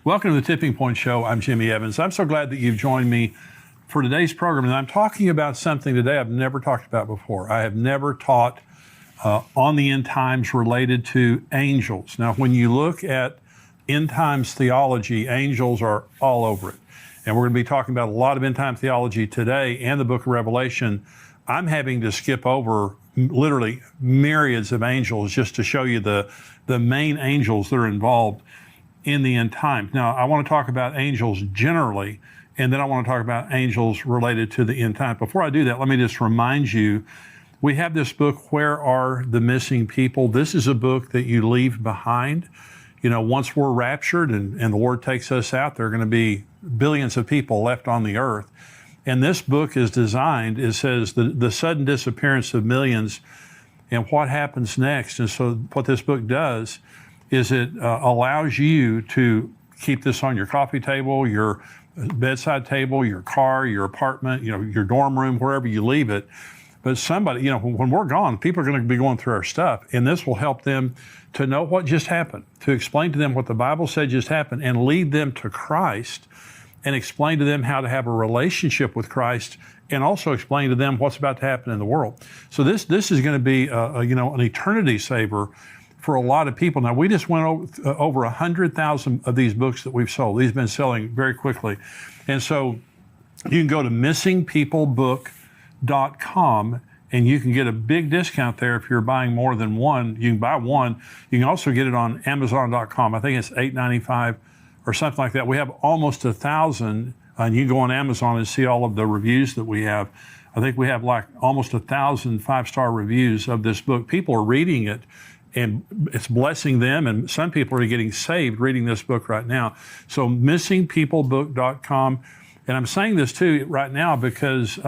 Welcome to the Tipping Point Show. I'm Jimmy Evans. I'm so glad that you've joined me for today's program. And I'm talking about something today I've never talked about before. I have never taught on the end times related to angels. Now, when you look at end times theology, angels are all over it. And we're going to be talking about a lot of end time theology today and the book of Revelation. I'm having to skip over literally myriads of angels just to show you the main angels that are involved in the end times. Now, I want to talk about angels generally, and then I want to talk about angels related to the end time. Before I do that, let me just remind you, we have this book, Where Are the Missing People? This is a book that you leave behind. You know, once we're raptured and the Lord takes us out, there are going to be billions of people left on the earth. And this book is designed, it says the sudden disappearance of millions and what happens next. And so what this book does is it allows you to keep this on your coffee table, your bedside table, your car, your apartment, your dorm room, wherever you leave it. But somebody, when we're gone, people are going to be going through our stuff, and this will help them to know what just happened, to explain to them what the Bible said just happened, and lead them to Christ, and explain to them how to have a relationship with Christ, and also explain to them what's about to happen in the world. So this is going to be an eternity saver for a lot of people. Now, we just went over 100,000 of these books that we've sold. These have been selling very quickly. And so you can go to missingpeoplebook.com and you can get a big discount there if you're buying more than one. You can buy one. You can also get it on Amazon.com. I think it's $8.95 or something like that. We have almost 1,000, and you can go on Amazon and see all of the reviews that we have. I think we have like almost 1,000 five-star reviews of this book. People are reading it, and it's blessing them, and some people are getting saved reading this book right now. So missingpeoplebook.com. And I'm saying this too right now because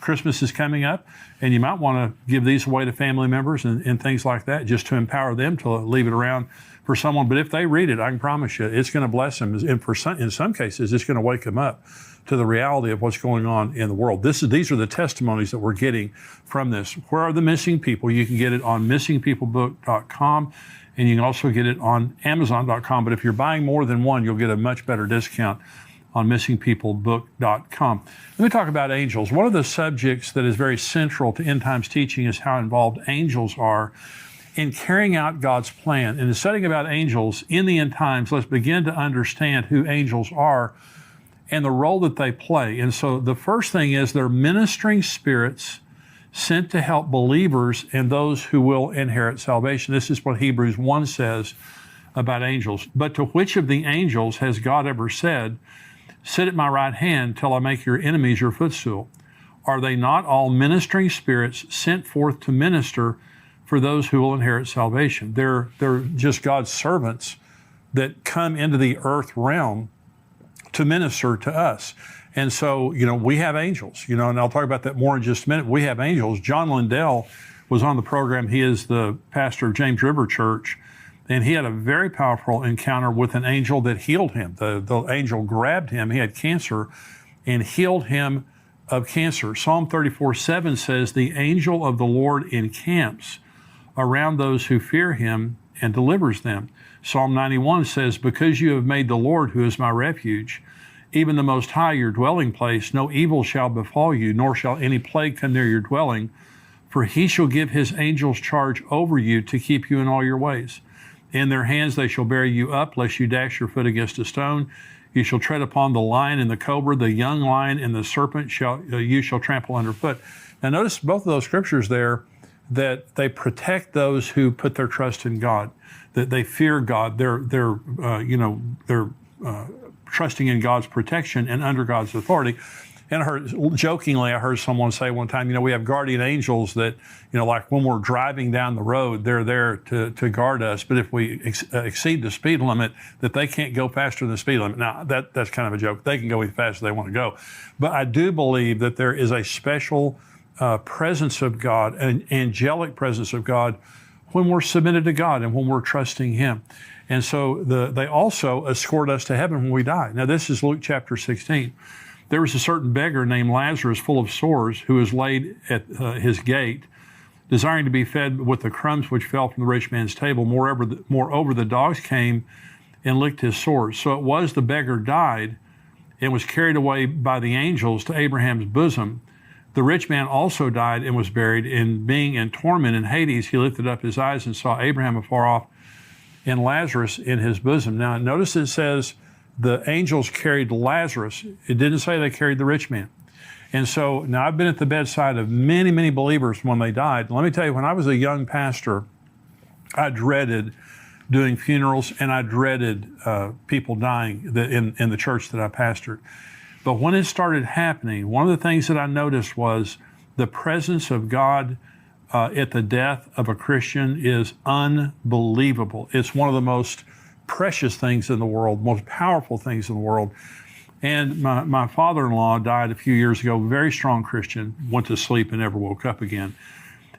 Christmas is coming up, and you might want to give these away to family members and things like that, just to empower them to leave it around for someone. But if they read it, I can promise you, it's going to bless them. And in some cases, it's going to wake them up to the reality of what's going on in the world. These are the testimonies that we're getting from this. Where Are the Missing People? You can get it on missingpeoplebook.com, and you can also get it on Amazon.com. But if you're buying more than one, you'll get a much better discount on missingpeoplebook.com. Let me talk about angels. One of the subjects that is very central to end times teaching is how involved angels are in carrying out God's plan. In the studying about angels in the end times, let's begin to understand who angels are and the role that they play. And so the first thing is they're ministering spirits sent to help believers and those who will inherit salvation. This is what Hebrews 1 says about angels. But to which of the angels has God ever said, "Sit at my right hand till I make your enemies your footstool"? Are they not all ministering spirits sent forth to minister for those who will inherit salvation? They're just God's servants that come into the earth realm to minister to us. And so, we have angels, and I'll talk about that more in just a minute. We have angels. John Lindell was on the program. He is the pastor of James River Church, and he had a very powerful encounter with an angel that healed him. The angel grabbed him. He had cancer and healed him of cancer. Psalm 34:7 says, "The angel of the Lord encamps around those who fear him and delivers them." Psalm 91 says, "Because you have made the Lord, who is my refuge, even the Most High, your dwelling place, no evil shall befall you, nor shall any plague come near your dwelling. For he shall give his angels charge over you to keep you in all your ways. In their hands they shall bear you up, lest you dash your foot against a stone. You shall tread upon the lion and the cobra, the young lion and the serpent you shall trample underfoot." Now notice both of those scriptures there, that they protect those who put their trust in God, that they fear God. They're trusting in God's protection and under God's authority. And I heard someone say one time, we have guardian angels that, like when we're driving down the road, they're there to guard us. But if we exceed the speed limit, that they can't go faster than the speed limit. Now, that's kind of a joke. They can go as fast as they want to go. But I do believe that there is a special presence of God, an angelic presence of God, when we're submitted to God and when we're trusting Him. And so they also escort us to heaven when we die. Now, this is Luke chapter 16. There was a certain beggar named Lazarus, full of sores, who was laid at his gate, desiring to be fed with the crumbs which fell from the rich man's table. Moreover, the dogs came and licked his sores. So it was the beggar died and was carried away by the angels to Abraham's bosom. The rich man also died and was buried, and being in torment in Hades, he lifted up his eyes and saw Abraham afar off and Lazarus in his bosom. Now, notice it says the angels carried Lazarus. It didn't say they carried the rich man. And so now I've been at the bedside of many, many believers when they died. Let me tell you, when I was a young pastor, I dreaded doing funerals, and I dreaded people dying in the church that I pastored. But when it started happening, one of the things that I noticed was the presence of God at the death of a Christian is unbelievable. It's one of the most precious things in the world, most powerful things in the world. And my father-in-law died a few years ago, very strong Christian, went to sleep and never woke up again.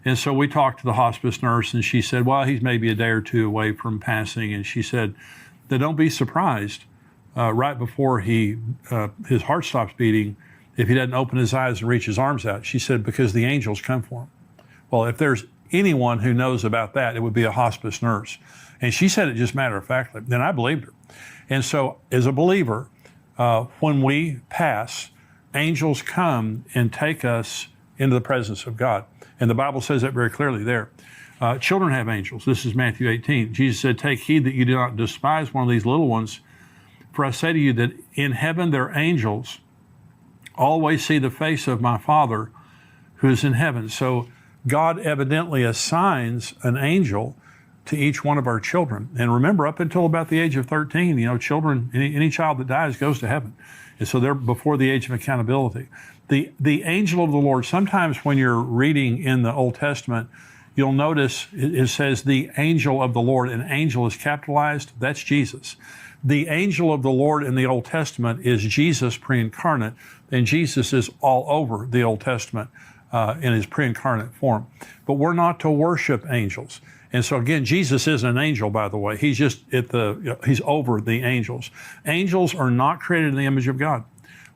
And so we talked to the hospice nurse, and she said, well, he's maybe a day or two away from passing. And she said that don't be surprised right before his heart stops beating if he doesn't open his eyes and reach his arms out. She said, because the angels come for him. Well, if there's anyone who knows about that, it would be a hospice nurse. And she said it just matter-of-factly. Then I believed her. And so as a believer, when we pass, angels come and take us into the presence of God. And the Bible says that very clearly there. Children have angels. This is Matthew 18. Jesus said, take heed that you do not despise one of these little ones. For I say to you that in heaven their angels always see the face of my Father who is in heaven. So God evidently assigns an angel to each one of our children. And remember, up until about the age of 13, children, any child that dies goes to heaven. And so they're before the age of accountability. The angel of the Lord, sometimes when you're reading in the Old Testament, you'll notice it says the angel of the Lord, and angel is capitalized. That's Jesus. The angel of the Lord in the Old Testament is Jesus pre-incarnate, and Jesus is all over the Old Testament in his pre-incarnate form. But we're not to worship angels. And so again, Jesus isn't an angel, by the way. He's just he's over the angels. Angels are not created in the image of God.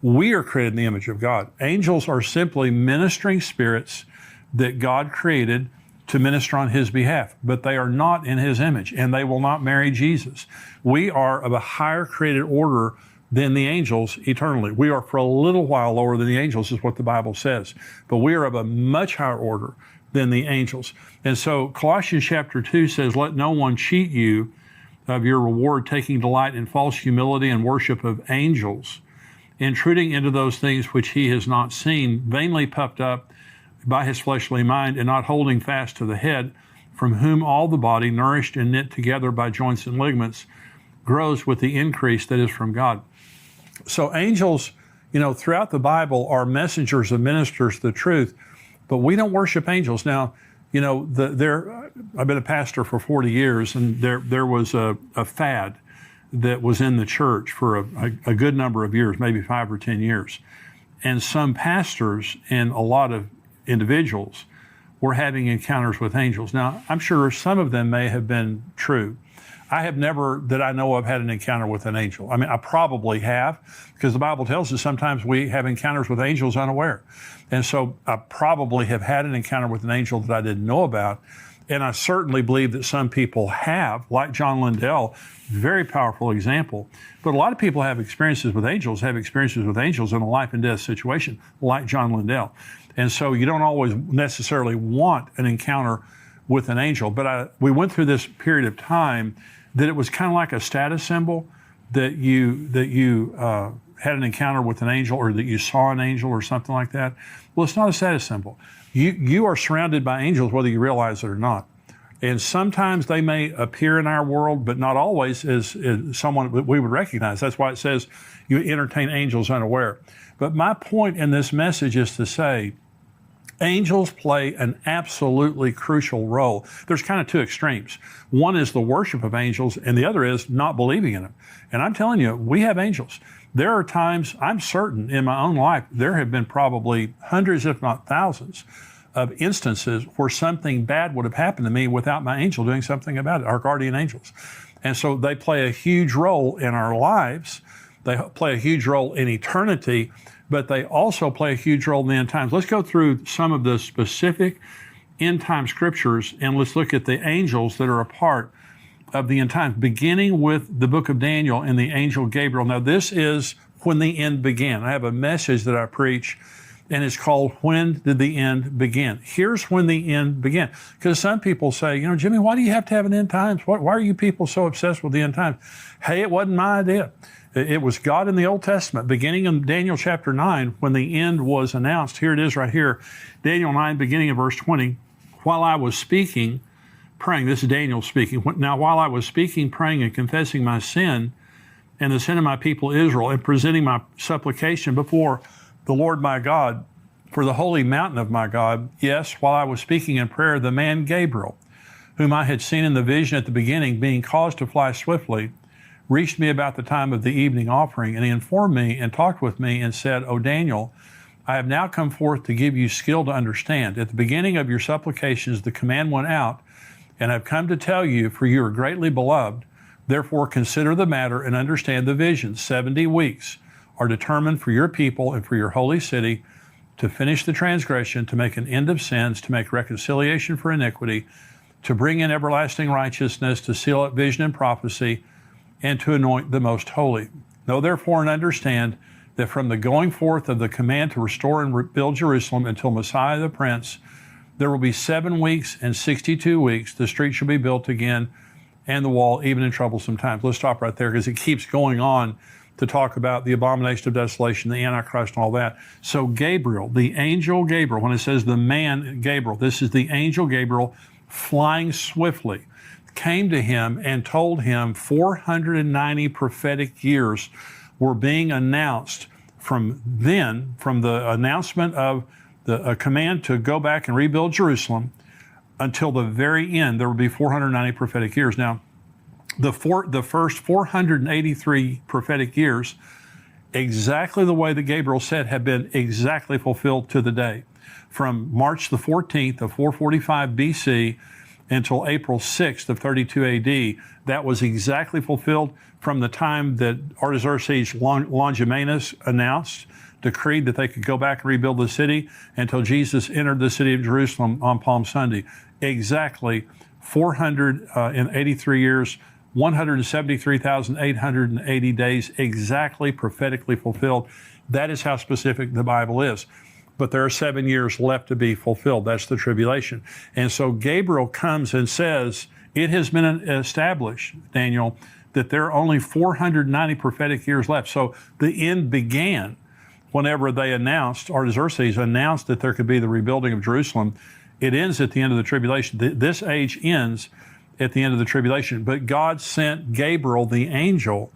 We are created in the image of God. Angels are simply ministering spirits that God created to minister on his behalf, but they are not in his image, and they will not marry Jesus. We are of a higher created order than the angels eternally. We are for a little while lower than the angels, is what the Bible says, but we are of a much higher order than the angels. And so Colossians chapter 2 says, let no one cheat you of your reward, taking delight in false humility and worship of angels, intruding into those things which he has not seen, vainly puffed up by his fleshly mind, and not holding fast to the head, from whom all the body, nourished and knit together by joints and ligaments, grows with the increase that is from God. So angels, throughout the Bible are messengers and ministers of the truth, but we don't worship angels. Now, I've been a pastor for 40 years, and there was a fad that was in the church for a good number of years, maybe 5 or 10 years. And some pastors and a lot of individuals were having encounters with angels. Now, I'm sure some of them may have been true. I have never, that I know of, had an encounter with an angel. I mean, I probably have, because the Bible tells us sometimes we have encounters with angels unaware. And so I probably have had an encounter with an angel that I didn't know about. And I certainly believe that some people have, like John Lindell, very powerful example. But a lot of people have experiences with angels in a life and death situation, like John Lindell. And so you don't always necessarily want an encounter with an angel. But we went through this period of time that it was kind of like a status symbol, that you had an encounter with an angel, or that you saw an angel or something like that. Well, it's not a status symbol. You are surrounded by angels whether you realize it or not. And sometimes they may appear in our world, but not always as someone we would recognize. That's why it says you entertain angels unaware. But my point in this message is to say, angels play an absolutely crucial role. There's kind of two extremes. One is the worship of angels, and the other is not believing in them. And I'm telling you, we have angels. There are times, I'm certain in my own life, there have been probably hundreds, if not thousands, of instances where something bad would have happened to me without my angel doing something about it, our guardian angels. And so they play a huge role in our lives. They play a huge role in eternity, but they also play a huge role in the end times. Let's go through some of the specific end time scriptures, and let's look at the angels that are a part of the end times, beginning with the book of Daniel and the angel Gabriel. Now, this is when the end began. I have a message that I preach, and it's called When Did the End Begin? Here's when the end began. Because some people say, Jimmy, why do you have to have an end times? Why are you people so obsessed with the end times? Hey, it wasn't my idea. It was God in the Old Testament, beginning in Daniel chapter 9, when the end was announced. Here it is right here. Daniel 9, beginning of verse 20. While I was speaking, praying, this is Daniel speaking. Now, while I was speaking, praying, and confessing my sin and the sin of my people Israel, and presenting my supplication before the Lord my God for the holy mountain of my God, yes, while I was speaking in prayer, the man Gabriel, whom I had seen in the vision at the beginning, being caused to fly swiftly, reached me about the time of the evening offering, and he informed me and talked with me and said, O Daniel, I have now come forth to give you skill to understand. At the beginning of your supplications, the command went out, and I've come to tell you, for you are greatly beloved. Therefore, consider the matter and understand the vision. 70 weeks are determined for your people and for your holy city to finish the transgression, to make an end of sins, to make reconciliation for iniquity, to bring in everlasting righteousness, to seal up vision and prophecy, and to anoint the most holy. Know therefore and understand that from the going forth of the command to restore and rebuild Jerusalem until Messiah the Prince, there will be 7 weeks and 62 weeks. The street shall be built again, and the wall, even in troublesome times. Let's stop right there, because it keeps going on to talk about the abomination of desolation, the Antichrist, and all that. So Gabriel, the angel Gabriel, when it says the man Gabriel, this is the angel Gabriel flying swiftly, came to him and told him 490 prophetic years were being announced from then, from the announcement of a command to go back and rebuild Jerusalem until the very end. There would be 490 prophetic years. Now, the first 483 prophetic years, exactly the way that Gabriel said, have been exactly fulfilled to the day. From March the 14th of 445 BC until April 6th of 32 AD, that was exactly fulfilled from the time that Artaxerxes Longimanus decreed that they could go back and rebuild the city, until Jesus entered the city of Jerusalem on Palm Sunday. Exactly 483 years, 173,880 days, exactly prophetically fulfilled. That is how specific the Bible is. But there are 7 years left to be fulfilled. That's the tribulation. And so Gabriel comes and says, it has been established, Daniel, that there are only 490 prophetic years left. So the end began whenever they announced, Artaxerxes announced, that there could be the rebuilding of Jerusalem. It ends at the end of the tribulation. This age ends at the end of the tribulation. But God sent Gabriel, the angel,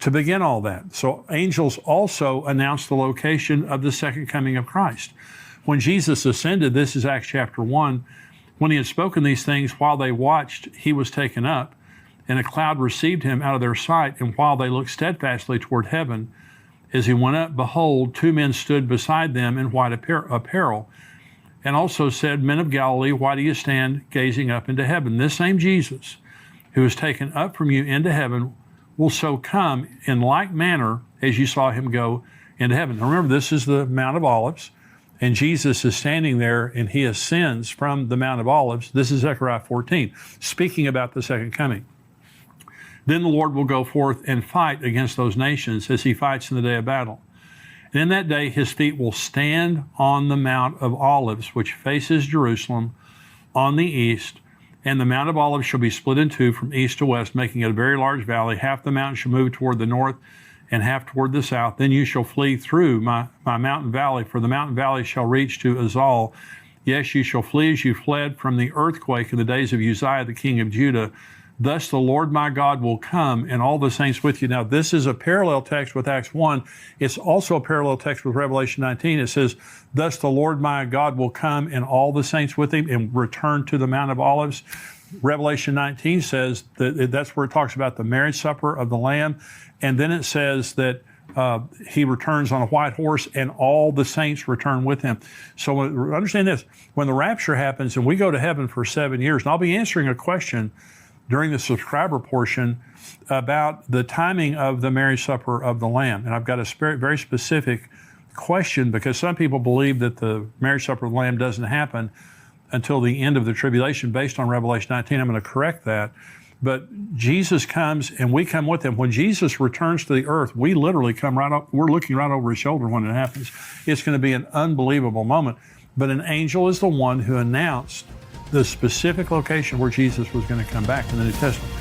to begin all that. So angels also announced the location of the second coming of Christ. When Jesus ascended, this is Acts chapter 1, when he had spoken these things, while they watched, he was taken up, and a cloud received him out of their sight. And while they looked steadfastly toward heaven, as he went up, behold, 2 men stood beside them in white apparel, and also said, Men of Galilee, why do you stand gazing up into heaven? This same Jesus, who is taken up from you into heaven, will so come in like manner as you saw him go into heaven. Now remember, this is the Mount of Olives, and Jesus is standing there, and he ascends from the Mount of Olives. This is Zechariah 14, speaking about the second coming. Then the Lord will go forth and fight against those nations as he fights in the day of battle. And in that day, his feet will stand on the Mount of Olives, which faces Jerusalem on the east. And the Mount of Olives shall be split in two from east to west, making it a very large valley. Half the mountain shall move toward the north and half toward the south. Then you shall flee through my mountain valley, for the mountain valley shall reach to Azal. Yes, you shall flee as you fled from the earthquake in the days of Uzziah, the king of Judah. Thus the Lord my God will come, and all the saints with you. Now, this is a parallel text with Acts 1. It's also a parallel text with Revelation 19. It says, thus the Lord my God will come, and all the saints with him, and return to the Mount of Olives. Revelation 19 says that's where it talks about the marriage supper of the Lamb. And then it says that he returns on a white horse, and all the saints return with him. So understand this, when the rapture happens and we go to heaven for 7 years, and I'll be answering a question during the subscriber portion about the timing of the marriage supper of the Lamb. And I've got a very specific question, because some people believe that the marriage supper of the Lamb doesn't happen until the end of the tribulation based on Revelation 19. I'm going to correct that. But Jesus comes and we come with him. When Jesus returns to the earth, we literally come right up, we're looking right over his shoulder when it happens. It's going to be an unbelievable moment. But an angel is the one who announced the specific location where Jesus was going to come back in the New Testament.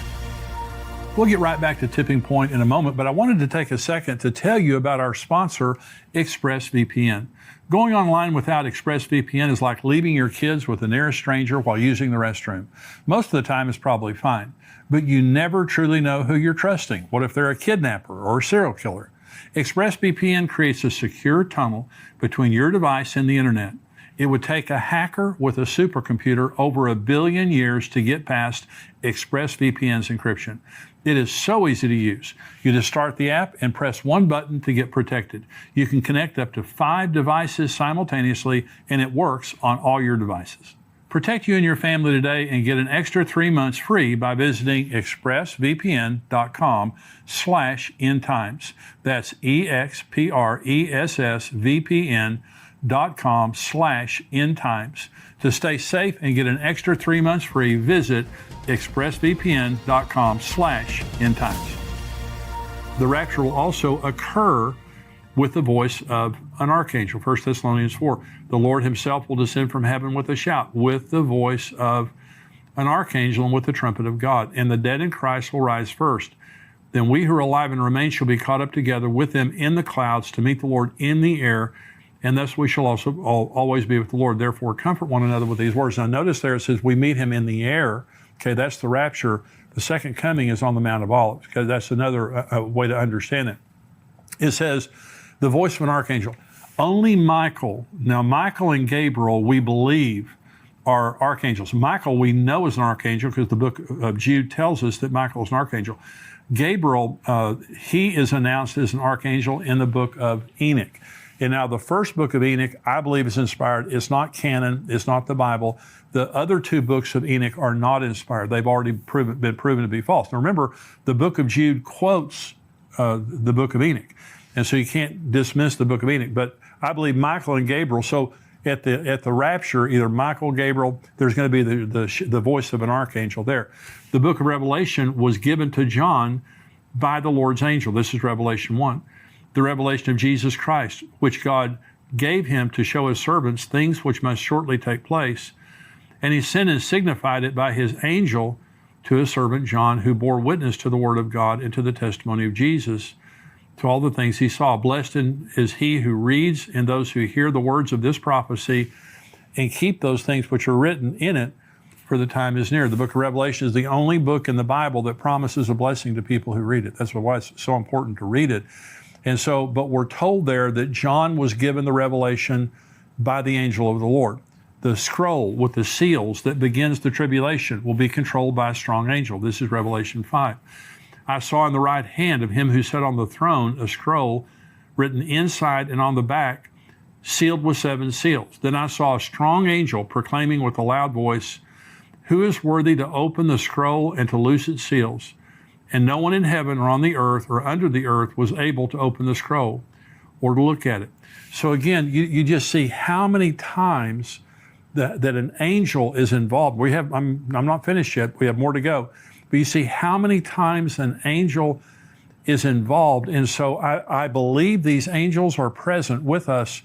We'll get right back to Tipping Point in a moment, but I wanted to take a second to tell you about our sponsor, ExpressVPN. Going online without ExpressVPN is like leaving your kids with the nearest stranger while using the restroom. Most of the time it's probably fine, but you never truly know who you're trusting. What if they're a kidnapper or a serial killer? ExpressVPN creates a secure tunnel between your device and the internet. It would take a hacker with a supercomputer over 1 billion years to get past ExpressVPN's encryption. It is so easy to use. You just start the app and press one button to get protected. You can connect up to 5 devices simultaneously, and it works on all your devices. Protect you and your family today and get an extra 3 months free by visiting expressvpn.com/endtimes. That's expressvpn.com/endtimes. To stay safe and get an extra 3 months free, visit expressvpn.com/endtimes. The rapture will also occur with the voice of an archangel. 1 Thessalonians 4. The Lord himself will descend from heaven with a shout, with the voice of an archangel and with the trumpet of God. And the dead in Christ will rise first. Then we who are alive and remain shall be caught up together with them in the clouds to meet the Lord in the air. And thus we shall also always be with the Lord. Therefore, comfort one another with these words. Now, notice there it says we meet him in the air. Okay, that's the rapture. The second coming is on the Mount of Olives. Okay, that's another way to understand it. It says, the voice of an archangel. Only Michael, now Michael and Gabriel, we believe, are archangels. Michael, we know is an archangel because the book of Jude tells us that Michael is an archangel. Gabriel, he is announced as an archangel in the book of Enoch. And now the first book of Enoch, I believe, is inspired. It's not canon. It's not the Bible. The other 2 books of Enoch are not inspired. They've already been proven to be false. Now remember, the book of Jude quotes the book of Enoch. And so you can't dismiss the book of Enoch. But I believe Michael and Gabriel, so at the rapture, either Michael, Gabriel, there's going to be the voice of an archangel there. The book of Revelation was given to John by the Lord's angel. This is Revelation 1. The revelation of Jesus Christ, which God gave him to show his servants things which must shortly take place. And he sent and signified it by his angel to his servant John, who bore witness to the word of God and to the testimony of Jesus, to all the things he saw. Blessed is he who reads and those who hear the words of this prophecy and keep those things which are written in it, for the time is near. The book of Revelation is the only book in the Bible that promises a blessing to people who read it. That's why it's so important to read it. And so, but we're told there that John was given the revelation by the angel of the Lord. The scroll with the seals that begins the tribulation will be controlled by a strong angel. This is Revelation 5. I saw in the right hand of him who sat on the throne a scroll written inside and on the back, sealed with 7 seals. Then I saw a strong angel proclaiming with a loud voice, who is worthy to open the scroll and to loose its seals? And no one in heaven or on the earth or under the earth was able to open the scroll or to look at it. So again, you just see how many times that an angel is involved. I'm not finished yet. We have more to go. But you see how many times an angel is involved. And so I believe these angels are present with us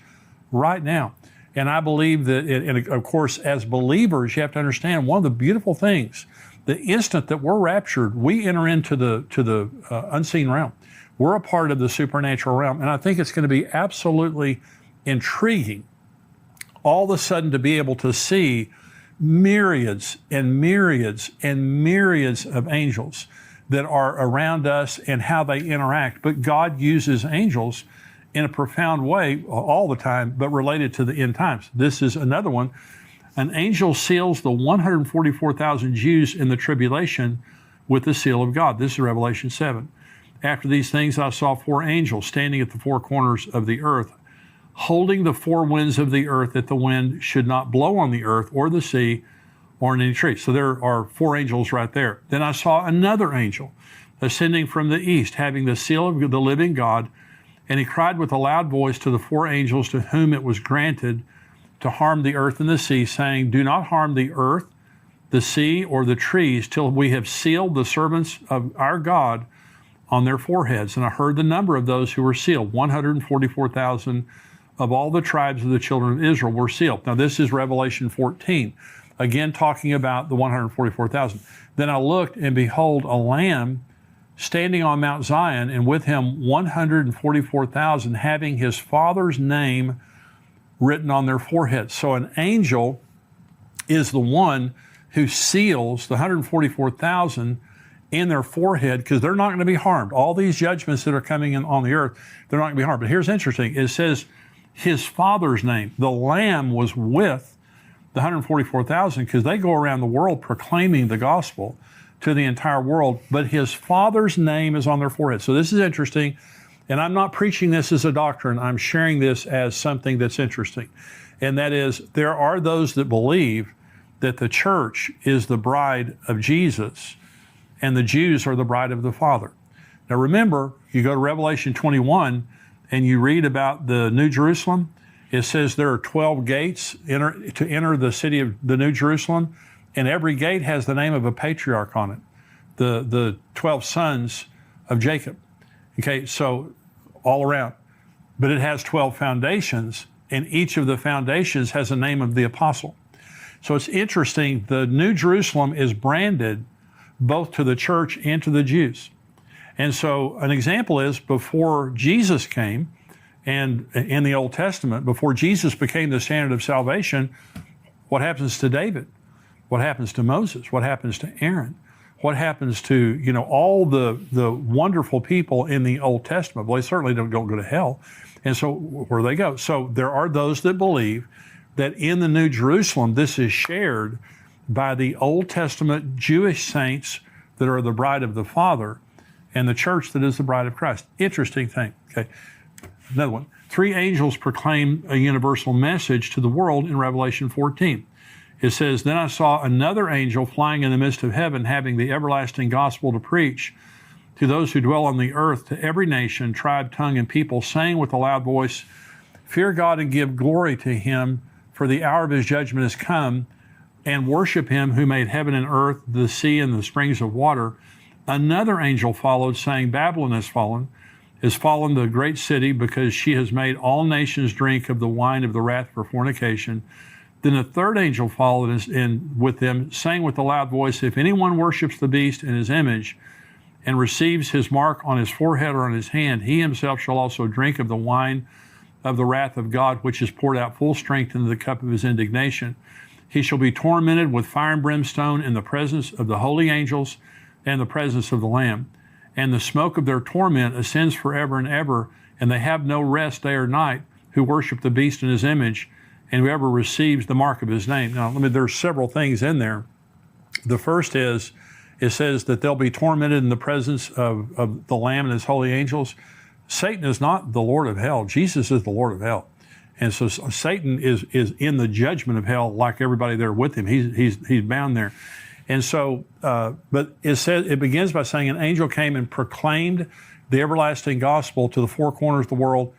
right now. And I believe that, and of course, as believers, you have to understand one of the beautiful things, the instant that we're raptured, we enter into the unseen realm. We're a part of the supernatural realm. And I think it's going to be absolutely intriguing all of a sudden to be able to see myriads and myriads and myriads of angels that are around us and how they interact. But God uses angels in a profound way all the time, but related to the end times. This is another one. An angel seals the 144,000 Jews in the tribulation with the seal of God. This is Revelation 7. After these things, I saw 4 angels standing at the 4 corners of the earth, holding the 4 winds of the earth, that the wind should not blow on the earth or the sea or on any tree. So there are 4 angels right there. Then I saw another angel ascending from the east, having the seal of the living God, and he cried with a loud voice to the 4 angels to whom it was granted to harm the earth and the sea, saying, do not harm the earth, the sea, or the trees, till we have sealed the servants of our God on their foreheads. And I heard the number of those who were sealed. 144,000 of all the tribes of the children of Israel were sealed. Now this is Revelation 14, again talking about the 144,000. Then I looked, and behold, a lamb standing on Mount Zion, and with him 144,000, having his Father's name written on their foreheads. So an angel is the one who seals the 144,000 in their forehead, because they're not going to be harmed. All these judgments that are coming in on the earth, they're not going to be harmed. But here's interesting. It says his Father's name. The Lamb was with the 144,000 because they go around the world proclaiming the gospel to the entire world, but his Father's name is on their forehead. So this is interesting, and I'm not preaching this as a doctrine. I'm sharing this as something that's interesting, and that is there are those that believe that the church is the bride of Jesus and the Jews are the bride of the Father. Now remember, you go to Revelation 21 and you read about the New Jerusalem. It says there are 12 gates to enter the city of the New Jerusalem, and every gate has the name of a patriarch on it, the 12 sons of Jacob. Okay, so all around. But it has 12 foundations, and each of the foundations has a name of the apostle. So it's interesting, the New Jerusalem is branded both to the church and to the Jews. And so an example is before Jesus came, and in the Old Testament, before Jesus became the standard of salvation, what happens to David? What happens to Moses? What happens to Aaron? What happens to, all the wonderful people in the Old Testament? Well, they certainly don't go to hell. And so where do they go? So there are those that believe that in the New Jerusalem, this is shared by the Old Testament Jewish saints that are the bride of the Father and the church that is the bride of Christ. Interesting thing. Okay. Another one. 3 angels proclaim a universal message to the world in Revelation 14. It says, then I saw another angel flying in the midst of heaven, having the everlasting gospel to preach to those who dwell on the earth, to every nation, tribe, tongue, and people, saying with a loud voice, fear God and give glory to him, for the hour of his judgment has come, and worship him who made heaven and earth, the sea, and the springs of water. Another angel followed, saying, Babylon is fallen the great city, because she has made all nations drink of the wine of the wrath for fornication. Then a third angel followed with them, saying with a loud voice, if anyone worships the beast and his image, and receives his mark on his forehead or on his hand, he himself shall also drink of the wine of the wrath of God, which is poured out full strength into the cup of his indignation. He shall be tormented with fire and brimstone in the presence of the holy angels and the presence of the Lamb. And the smoke of their torment ascends forever and ever, and they have no rest day or night who worship the beast in his image, and whoever receives the mark of his name. Now, there's several things in there. The first is, it says that they'll be tormented in the presence of the Lamb and his holy angels. Satan is not the Lord of hell. Jesus is the Lord of hell. And so Satan is in the judgment of hell like everybody there with him. He's bound there. And so, but it begins by saying an angel came and proclaimed the everlasting gospel to the 4 corners of the world,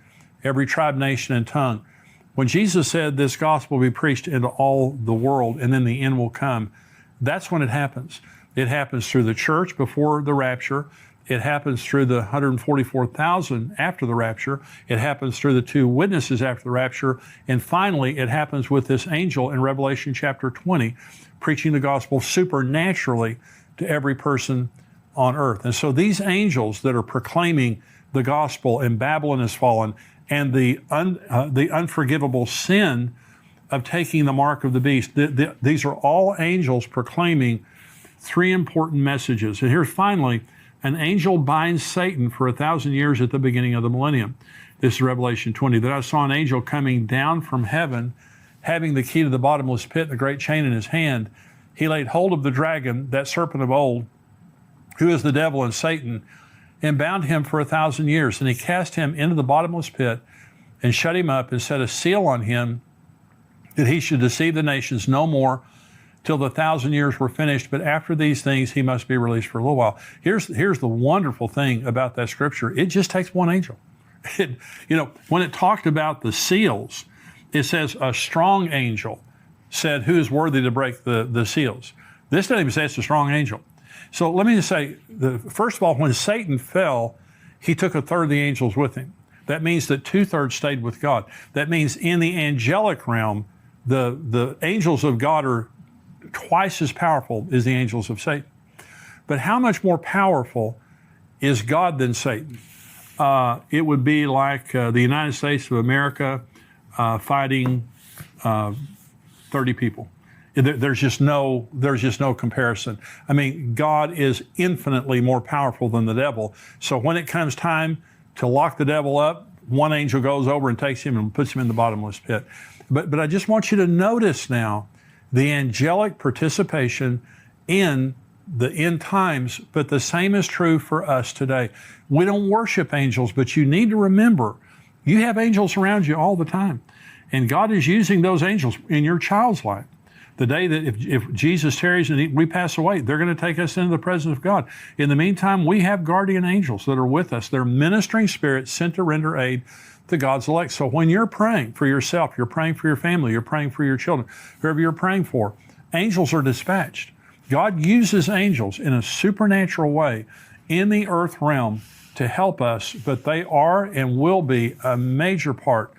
every tribe, nation, and tongue. When Jesus said this gospel will be preached into all the world and then the end will come, that's when it happens. It happens through the church before the rapture. It happens through the 144,000 after the rapture. It happens through the 2 witnesses after the rapture. And finally, it happens with this angel in Revelation chapter 20, preaching the gospel supernaturally to every person on earth. And so these angels that are proclaiming the gospel, and Babylon has fallen, and the unforgivable sin of taking the mark of the beast, these are all angels proclaiming 3 important messages. And here's finally, an angel binds Satan for 1,000 years at the beginning of the millennium. This is Revelation 20. Then I saw an angel coming down from heaven, having the key to the bottomless pit and a great chain in his hand. He laid hold of the dragon, that serpent of old, who is the devil and Satan, and bound him for 1,000 years. And he cast him into the bottomless pit and shut him up and set a seal on him, that he should deceive the nations no more till the 1,000 years were finished. But after these things, he must be released for a little while. Here's the wonderful thing about that scripture. It just takes one angel. When it talked about the seals, it says a strong angel said, who is worthy to break the seals? This doesn't even say it's a strong angel. So let me just say, first of all, when Satan fell, he took a third of the angels with him. That means that 2/3 stayed with God. That means in the angelic realm, the angels of God are twice as powerful as the angels of Satan. But how much more powerful is God than Satan? It would be like the United States of America fighting 30 people. There's just no comparison. I mean, God is infinitely more powerful than the devil. So when it comes time to lock the devil up, one angel goes over and takes him and puts him in the bottomless pit. But I just want you to notice now the angelic participation in the end times, but the same is true for us today. We don't worship angels, but you need to remember, you have angels around you all the time. And God is using those angels in your child's life. The day that if Jesus tarries and we pass away, they're going to take us into the presence of God. In the meantime, we have guardian angels that are with us. They're ministering spirits sent to render aid to God's elect. So when you're praying for yourself, you're praying for your family, you're praying for your children, whoever you're praying for, angels are dispatched. God uses angels in a supernatural way in the earth realm to help us, but they are and will be a major part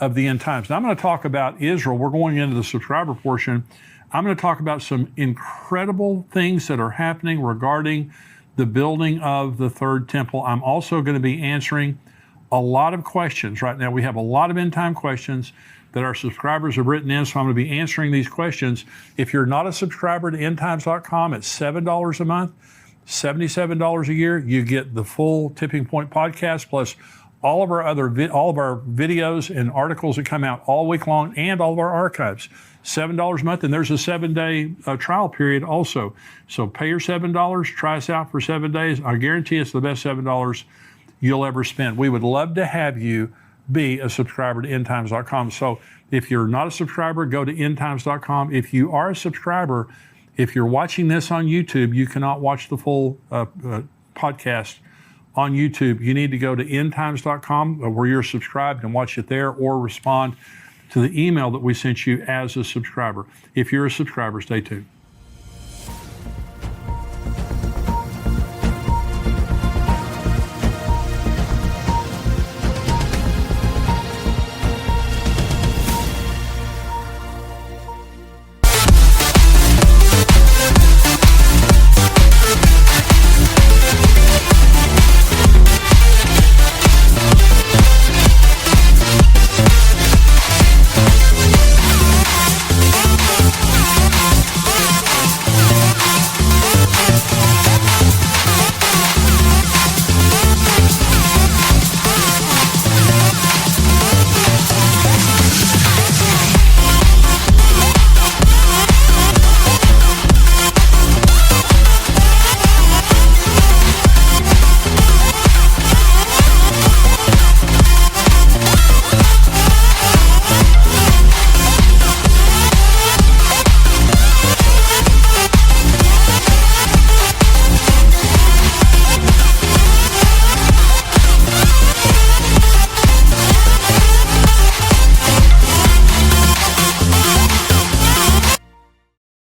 of the end times. Now I'm going to talk about Israel. We're going into the subscriber portion. I'm going to talk about some incredible things that are happening regarding the building of the third temple. I'm also going to be answering a lot of questions right now. We have a lot of end time questions that our subscribers have written in, so I'm going to be answering these questions. If you're not a subscriber to endtimes.com, it's $7 a month, $77 a year. You get the full Tipping Point podcast plus all of our videos and articles that come out all week long, and all of our archives. $7 a month, and there's a 7-day trial period also. So pay your $7, try us out for 7 days. I guarantee it's the best $7 you'll ever spend. We would love to have you be a subscriber to endtimes.com. So if you're not a subscriber, go to endtimes.com. If you are a subscriber, if you're watching this on YouTube, you cannot watch the full podcast on YouTube. You need to go to endtimes.com where you're subscribed and watch it there, or respond to the email that we sent you as a subscriber. If you're a subscriber, stay tuned.